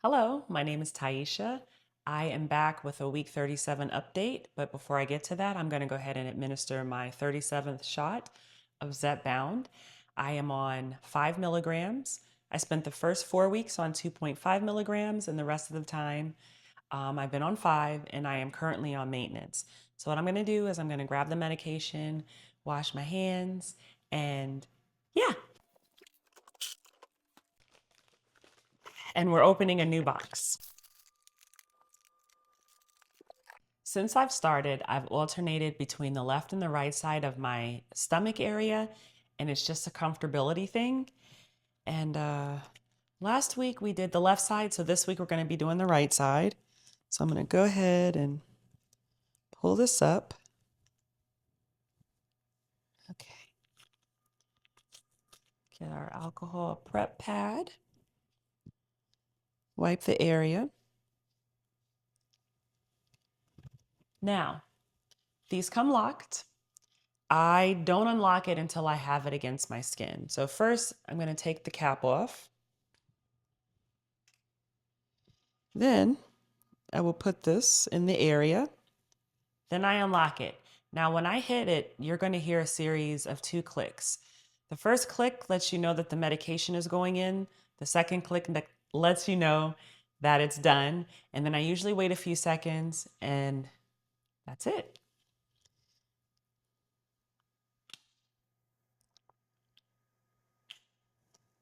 Hello, my name is Taisha. I am back with a week 37 update, but before I get to that, I'm going to go ahead and administer my 37th shot of Zepbound. I am on 5 milligrams. I spent the first 4 weeks on 2.5 milligrams, and the rest of the time I've been on 5, and I am currently on maintenance. So, what I'm going to do is I'm going to grab the medication, wash my hands, and yeah, and we're opening a new box. Since I've started, I've alternated between the left and the right side of my stomach area, and it's just a comfortability thing. And last week we did the left side, so this week we're going to be doing the right side. So I'm going to go ahead and pull this up. Okay. Get our alcohol prep pad. Wipe the area. Now, these come locked. I don't unlock it until I have it against my skin. So first, I'm going to take the cap off. Then I will put this in the area. Then I unlock it. Now, when I hit it, you're going to hear a series of 2 clicks. The first click lets you know that the medication is going in. The second click that lets you know that it's done. And then I usually wait a few seconds, and that's it.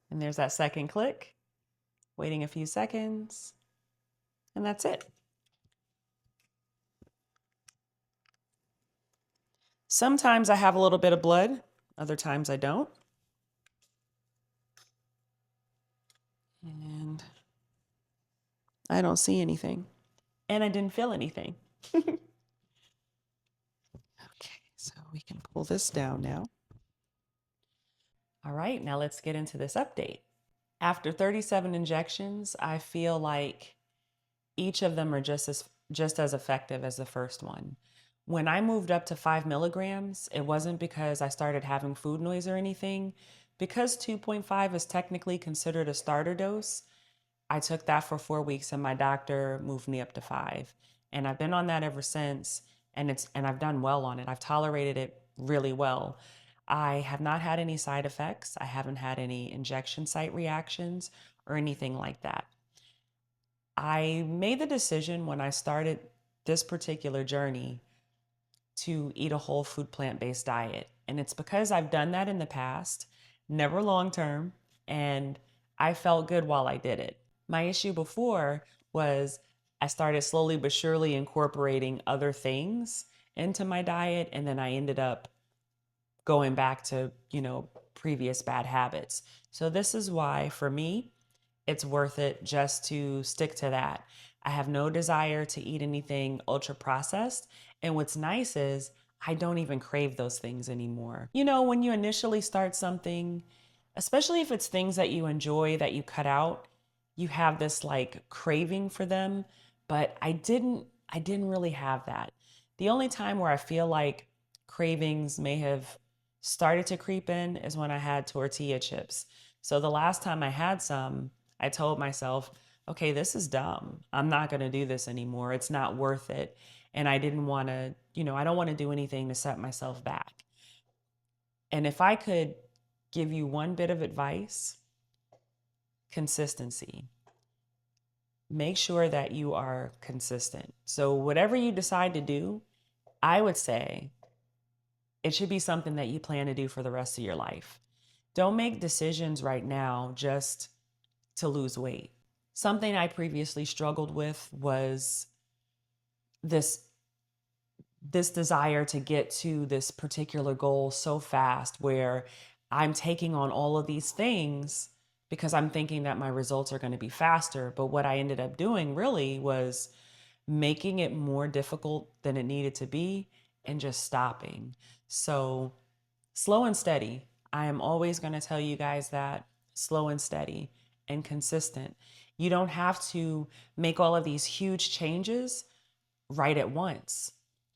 And there's that second click, waiting a few seconds, and that's it. Sometimes I have a little bit of blood, other times I don't. And I don't see anything. And I didn't feel anything. Okay, so we can pull this down now. All right, now let's get into this update. After 37 injections, I feel like each of them are just as effective as the first one. When I moved up to 5 milligrams, it wasn't because I started having food noise or anything. Because 2.5 is technically considered a starter dose, I took that for 4 weeks and my doctor moved me up to 5. And I've been on that ever since, and I've done well on it. I've tolerated it really well. I have not had any side effects. I haven't had any injection site reactions or anything like that. I made the decision when I started this particular journey to eat a whole food plant-based diet. And it's because I've done that in the past, never long term, and I felt good while I did it. My issue before was I started slowly but surely incorporating other things into my diet, and then I ended up going back to, previous bad habits. So this is why, for me, it's worth it just to stick to that. I have no desire to eat anything ultra processed. And what's nice is I don't even crave those things anymore. When you initially start something, especially if it's things that you enjoy that you cut out, you have this like craving for them, but I didn't really have that. The only time where I feel like cravings may have started to creep in is when I had tortilla chips. So the last time I had some, I told myself, okay, this is dumb. I'm not going to do this anymore. It's not worth it. And I didn't want to, I don't want to do anything to set myself back. And if I could give you one bit of advice, consistency. Make sure that you are consistent. So whatever you decide to do, I would say it should be something that you plan to do for the rest of your life. Don't make decisions right now just to lose weight. Something I previously struggled with was this desire to get to this particular goal so fast, where I'm taking on all of these things because I'm thinking that my results are going to be faster. But what I ended up doing really was making it more difficult than it needed to be and just stopping. So slow and steady. I am always going to tell you guys that slow and steady and consistent. You don't have to make all of these huge changes right at once.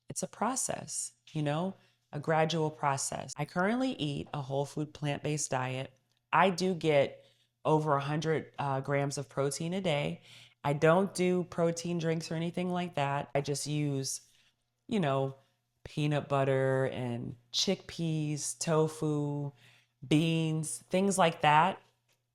It's a process, a gradual process. I currently eat a whole food plant-based diet. I do get over 100 grams of protein a day. I don't do protein drinks or anything like that. I just use, you know, peanut butter and chickpeas, tofu, beans, things like that.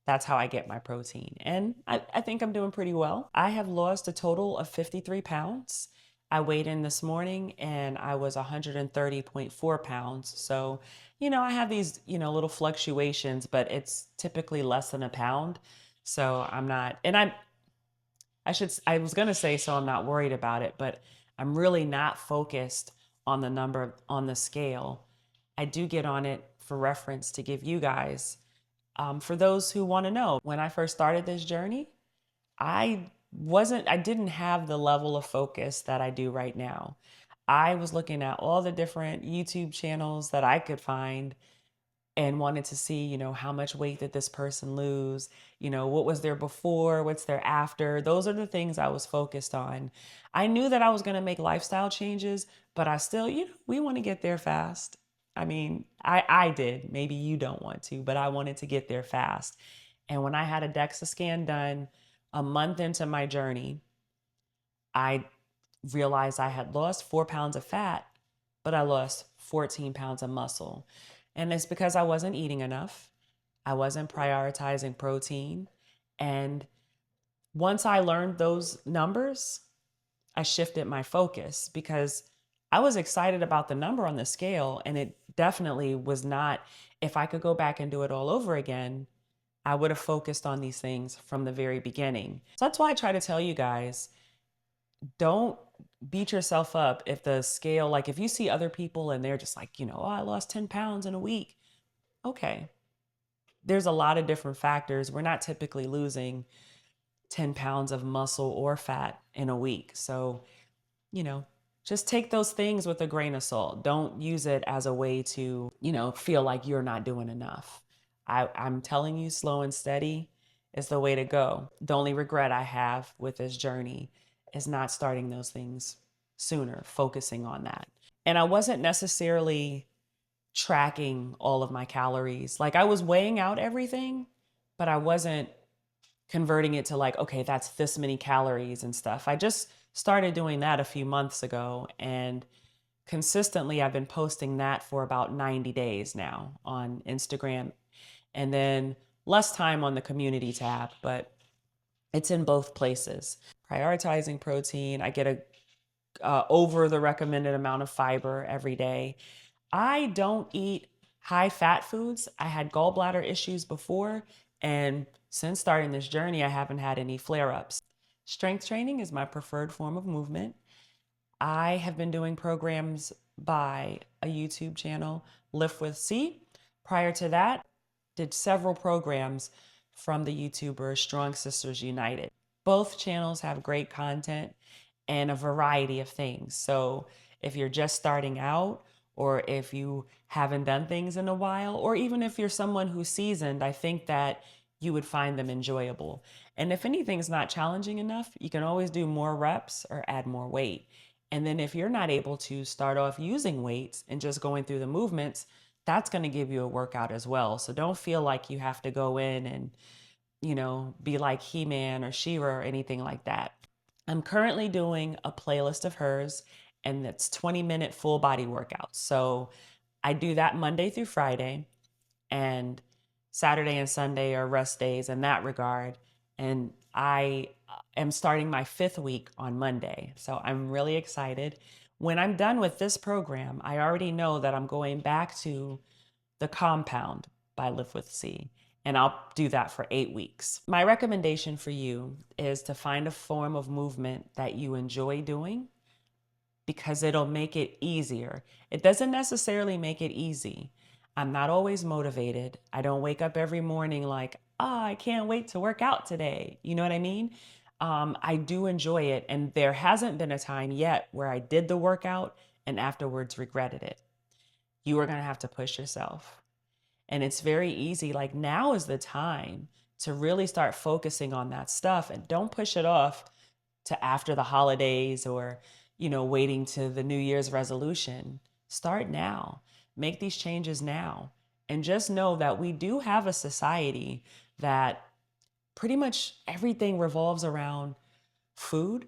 That's how I get my protein. And I think I'm doing pretty well. I have lost a total of 53 pounds. I weighed in this morning and I was 130.4 pounds. So, I have these, little fluctuations, but it's typically less than a pound. So I'm not, and I was going to say, so I'm not worried about it, but I'm really not focused on the number on the scale. I do get on it for reference to give you guys, for those who want to know. When I first started this journey, I didn't have the level of focus that I do right now. I was looking at all the different YouTube channels that I could find and wanted to see, how much weight did this person lose? What was their before? What's their after? Those are the things I was focused on. I knew that I was going to make lifestyle changes, but I still, we want to get there fast. I mean, I did. Maybe you don't want to, but I wanted to get there fast. And when I had a DEXA scan done a month into my journey, I realized I had lost 4 pounds of fat, but I lost 14 pounds of muscle. And it's because I wasn't eating enough. I wasn't prioritizing protein. And once I learned those numbers, I shifted my focus because I was excited about the number on the scale. And it definitely was not, if I could go back and do it all over again, I would have focused on these things from the very beginning. So that's why I try to tell you guys, don't beat yourself up if the scale, like if you see other people and they're just like, oh, I lost 10 pounds in a week. Okay. There's a lot of different factors. We're not typically losing 10 pounds of muscle or fat in a week. So, just take those things with a grain of salt. Don't use it as a way to, feel like you're not doing enough. I'm telling you, slow and steady is the way to go. The only regret I have with this journey is not starting those things sooner, focusing on that. And I wasn't necessarily tracking all of my calories. Like I was weighing out everything, but I wasn't converting it to like, okay, that's this many calories and stuff. I just started doing that a few months ago, and consistently I've been posting that for about 90 days now on Instagram, and then less time on the community tab, but it's in both places. Prioritizing protein. I get over the recommended amount of fiber every day. I don't eat high fat foods. I had gallbladder issues before, and since starting this journey, I haven't had any flare ups. Strength training is my preferred form of movement. I have been doing programs by a YouTube channel, Lift with C. Prior to that, did several programs from the YouTuber Strong Sisters United. Both channels have great content and a variety of things. So if you're just starting out, or if you haven't done things in a while, or even if you're someone who's seasoned, I think that you would find them enjoyable. And if anything's not challenging enough, you can always do more reps or add more weight. And then if you're not able to start off using weights and just going through the movements, that's going to give you a workout as well. So don't feel like you have to go in and, be like He-Man or She-Ra or anything like that. I'm currently doing a playlist of hers, and it's 20-minute full body workouts. So I do that Monday through Friday, and Saturday and Sunday are rest days in that regard. And I am starting my 5th week on Monday. So I'm really excited. When I'm done with this program, I already know that I'm going back to the Compound by Live with C, and I'll do that for 8 weeks. My recommendation for you is to find a form of movement that you enjoy doing, because it'll make it easier. It doesn't necessarily make it easy. I'm not always motivated. I don't wake up every morning like, I can't wait to work out today. You know what I mean? I do enjoy it. And there hasn't been a time yet where I did the workout and afterwards regretted it. You are going to have to push yourself. And it's very easy. Like now is the time to really start focusing on that stuff, and don't push it off to after the holidays or, waiting to the New Year's resolution. Start now. Make these changes now. And just know that we do have a society that pretty much everything revolves around Food,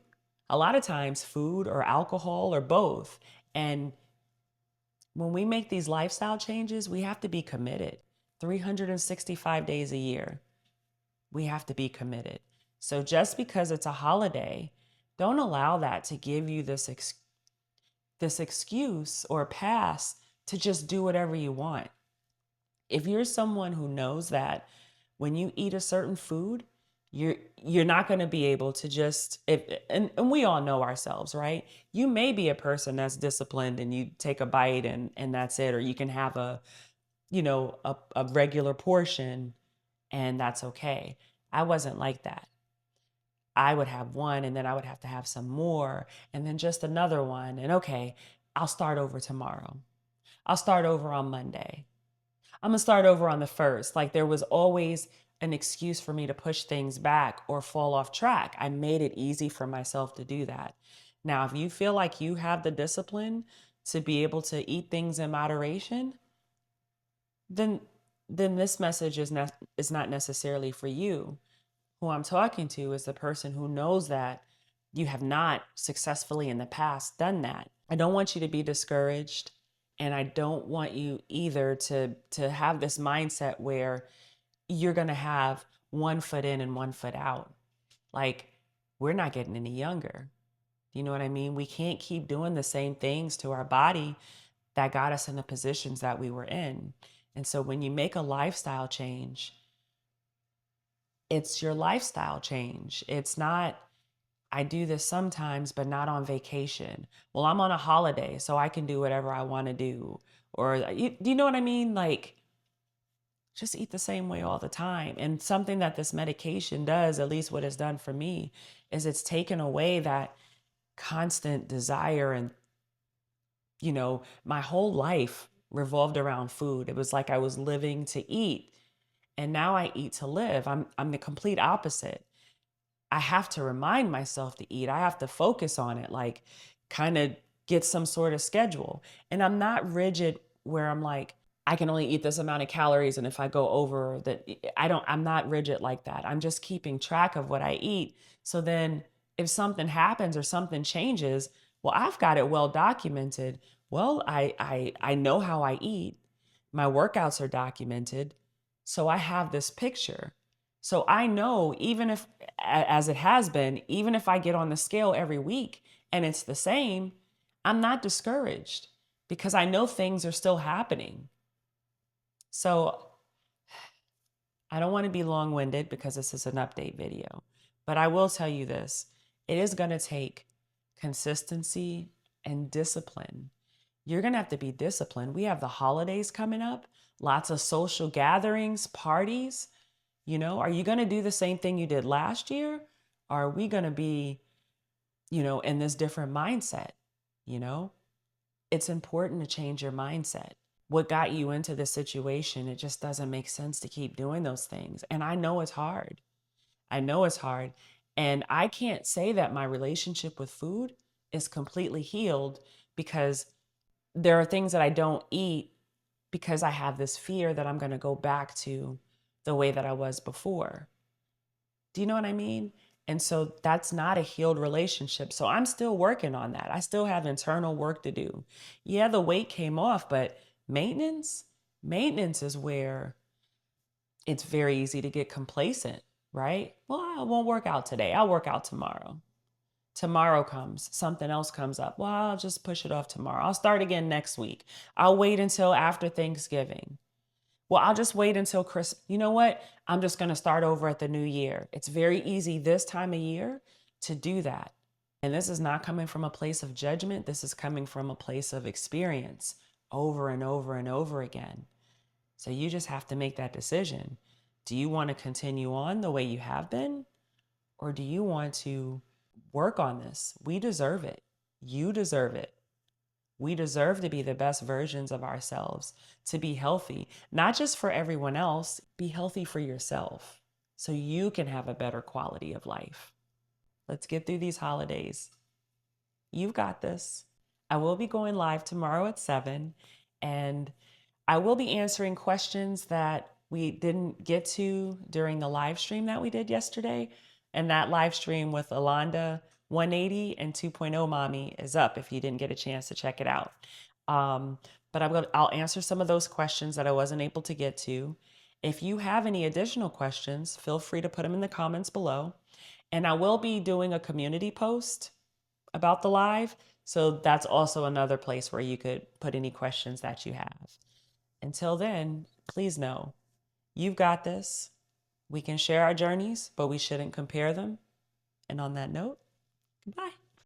a lot of times food or alcohol or both. And when we make these lifestyle changes, we have to be committed 365 days a year. We have to be committed. So just because it's a holiday, don't allow that to give you this excuse or pass to just do whatever you want. If you're someone who knows that when you eat a certain food, you're not going to be able to just and we all know ourselves, right? You may be a person that's disciplined and you take a bite and that's it, or you can have a regular portion and that's okay. I wasn't like that. I would have one and then I would have to have some more and then just another one. And okay, I'll start over tomorrow. I'll start over on Monday. I'm gonna start over on the first. Like there was always an excuse for me to push things back or fall off track. I made it easy for myself to do that. Now, if you feel like you have the discipline to be able to eat things in moderation, then this message is not necessarily for you. Who I'm talking to is the person who knows that you have not successfully in the past done that. I don't want you to be discouraged. And I don't want you either to have this mindset where you're going to have one foot in and one foot out. Like, we're not getting any younger. You know what I mean? We can't keep doing the same things to our body that got us in the positions that we were in. And so when you make a lifestyle change, it's your lifestyle change. It's not, I do this sometimes, but not on vacation. Well, I'm on a holiday, so I can do whatever I want to do. Or, do you know what I mean? Like, just eat the same way all the time. And something that this medication does, at least what it's done for me, is it's taken away that constant desire. And, my whole life revolved around food. It was like I was living to eat. And now I eat to live. I'm the complete opposite. I have to remind myself to eat. I have to focus on it, like kind of get some sort of schedule. And I'm not rigid where I'm like, I can only eat this amount of calories. And if I go over that, I'm not rigid like that. I'm just keeping track of what I eat. So then if something happens or something changes, well, I've got it well documented. Well, I know how I eat. My workouts are documented. So I have this picture. So I know, even if, as it has been, even if I get on the scale every week and it's the same, I'm not discouraged because I know things are still happening. So I don't want to be long winded because this is an update video, but I will tell you this. It is going to take consistency and discipline. You're going to have to be disciplined. We have the holidays coming up, lots of social gatherings, parties. Are you going to do the same thing you did last year? Or are we going to be, in this different mindset? It's important to change your mindset. What got you into this situation? It just doesn't make sense to keep doing those things. And I know it's hard. I know it's hard. And I can't say that my relationship with food is completely healed because there are things that I don't eat because I have this fear that I'm going to go back to the way that I was before. Do you know what I mean? And so that's not a healed relationship. So I'm still working on that. I still have internal work to do. Yeah, the weight came off, but maintenance is where it's very easy to get complacent, right? Well, I won't work out today. I'll work out tomorrow. Tomorrow comes, something else comes up. Well, I'll just push it off tomorrow. I'll start again next week. I'll wait until after Thanksgiving. Well, I'll just wait until Christmas. You know what? I'm just going to start over at the new year. It's very easy this time of year to do that. And this is not coming from a place of judgment. This is coming from a place of experience over and over and over again. So you just have to make that decision. Do you want to continue on the way you have been? Or do you want to work on this? We deserve it. You deserve it. We deserve to be the best versions of ourselves, to be healthy, not just for everyone else, be healthy for yourself so you can have a better quality of life. Let's get through these holidays. You've got this. I will be going live tomorrow at 7, and I will be answering questions that we didn't get to during the live stream that we did yesterday. And that live stream with Alonda 180 and 2.0 Mommy is up if you didn't get a chance to check it out. Um, but I'll answer some of those questions that I wasn't able to get to. If you have any additional questions, feel free to put them in the comments below. And I will be doing a community post about the live. So that's also another place where you could put any questions that you have. Until then, please know you've got this. We can share our journeys, but we shouldn't compare them. And on that note, goodbye.